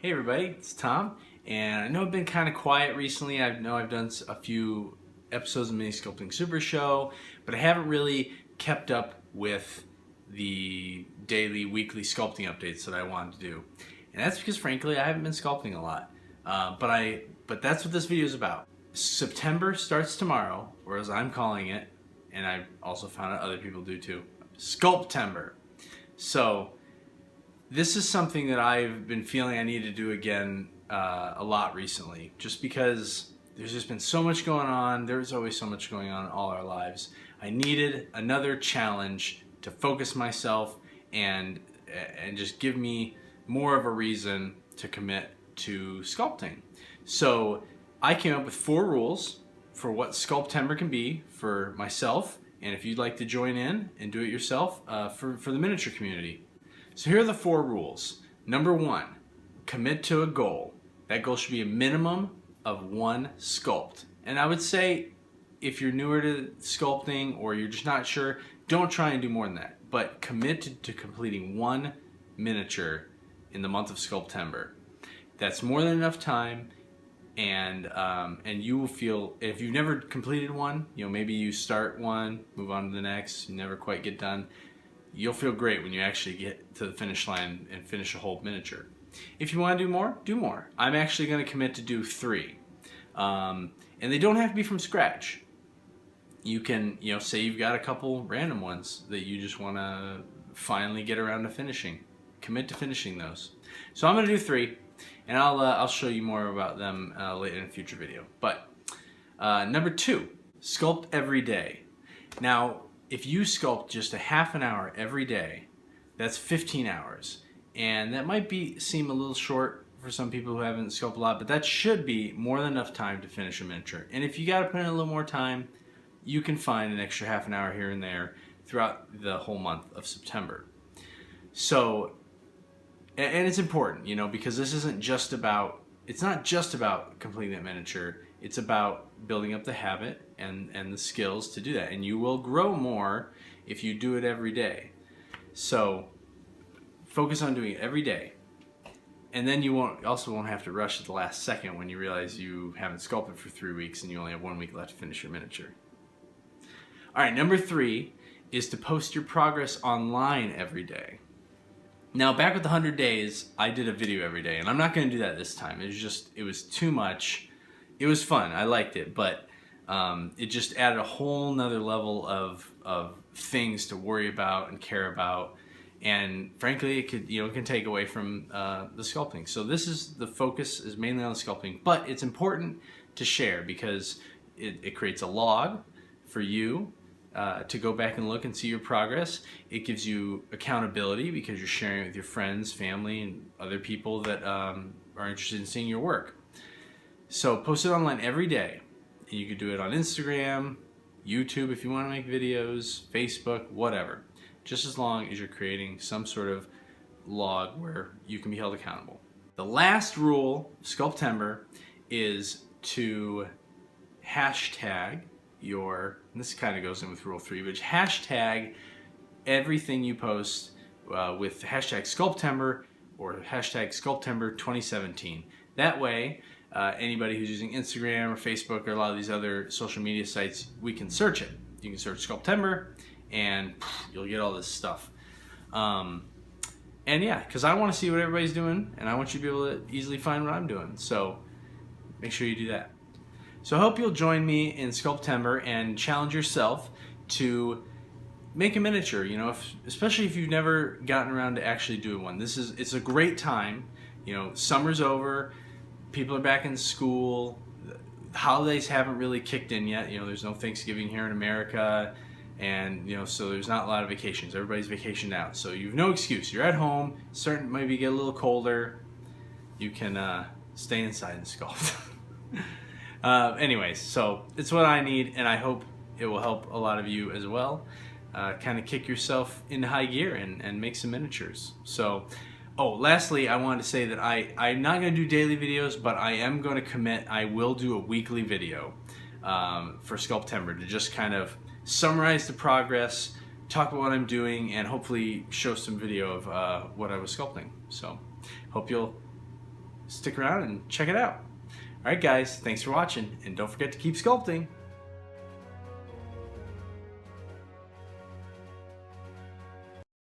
Hey everybody, it's Tom, and I know I've been kind of quiet recently. I know I've done a few episodes of Mini Sculpting Super Show, but I haven't really kept up with the daily, weekly sculpting updates that I wanted to do. And that's because frankly, I haven't been sculpting a lot. But that's what this video is about. September starts tomorrow, or as I'm calling it, and I've also found out other people do too, Sculptember. So this is something that I've been feeling I need to do again a lot recently, just because there's just been so much going on. There's always so much going on in all our lives. I needed another challenge to focus myself and just give me more of a reason to commit to sculpting. So I came up with 4 rules for what Sculptember can be for myself, and if you'd like to join in and do it yourself, for the miniature community. So here are the 4 rules. Number 1, commit to a goal. That goal should be a minimum of 1 sculpt. And I would say if you're newer to sculpting or you're just not sure, don't try and do more than that. But commit to completing 1 miniature in the month of Sculptember. That's more than enough time, and you will feel, if you've never completed one, maybe you start one, move on to the next, you never quite get done. You'll feel great when you actually get to the finish line and finish a whole miniature. If you want to do more, do more. I'm actually going to commit to do 3. And they don't have to be from scratch. You can, say you've got a couple random ones that you just want to finally get around to finishing. Commit to finishing those. So I'm going to do 3, and I'll show you more about them later in a future video. But number 2, sculpt every day. Now, if you sculpt just a half an hour every day, that's 15 hours. And that might seem a little short for some people who haven't sculpted a lot, but that should be more than enough time to finish a miniature. And if you got to put in a little more time, you can find an extra half an hour here and there throughout the whole month of September. So, and it's important, because this isn't just about, it's not just about completing that miniature. It's about building up the habit and the skills to do that. And you will grow more if you do it every day. So focus on doing it every day. And then you won't have to rush at the last second when you realize you haven't sculpted for 3 weeks and you only have 1 week left to finish your miniature. All right, number 3 is to post your progress online every day. Now, back with the 100 days, I did a video every day, and I'm not going to do that this time. It was too much. It was fun. I liked it, but it just added a whole nother level of things to worry about and care about, and frankly, it can take away from the sculpting. So the focus is mainly on the sculpting, but it's important to share because it creates a log for you to go back and look and see your progress. It gives you accountability because you're sharing it with your friends, family, and other people that are interested in seeing your work. So post it online every day. And you could do it on Instagram, YouTube if you want to make videos, Facebook, whatever. Just as long as you're creating some sort of log where you can be held accountable. The last rule of Sculptember is to hashtag and this kind of goes in with rule 3, but hashtag everything you post with hashtag Sculptember or hashtag Sculptember 2017. That way, anybody who's using Instagram or Facebook or a lot of these other social media sites, we can search it. You can search Sculptember and you'll get all this stuff. And yeah, because I want to see what everybody's doing and I want you to be able to easily find what I'm doing. So make sure you do that. So I hope you'll join me in Sculptember and challenge yourself to make a miniature, especially if you've never gotten around to actually doing one. It's a great time. Summer's over, people are back in school, the holidays haven't really kicked in yet. There's no Thanksgiving here in America, and so there's not a lot of vacations. Everybody's vacationed out, so you've no excuse. You're at home, starting to maybe get a little colder. You can stay inside and sculpt. Anyways, so it's what I need, and I hope it will help a lot of you as well. Kind of kick yourself into high gear and make some miniatures. So, lastly, I wanted to say that I'm not going to do daily videos, but I am going to commit. I will do a weekly video for Sculptember to just kind of summarize the progress, talk about what I'm doing, and hopefully show some video of what I was sculpting. So, hope you'll stick around and check it out. Alright guys, thanks for watching, and don't forget to keep sculpting.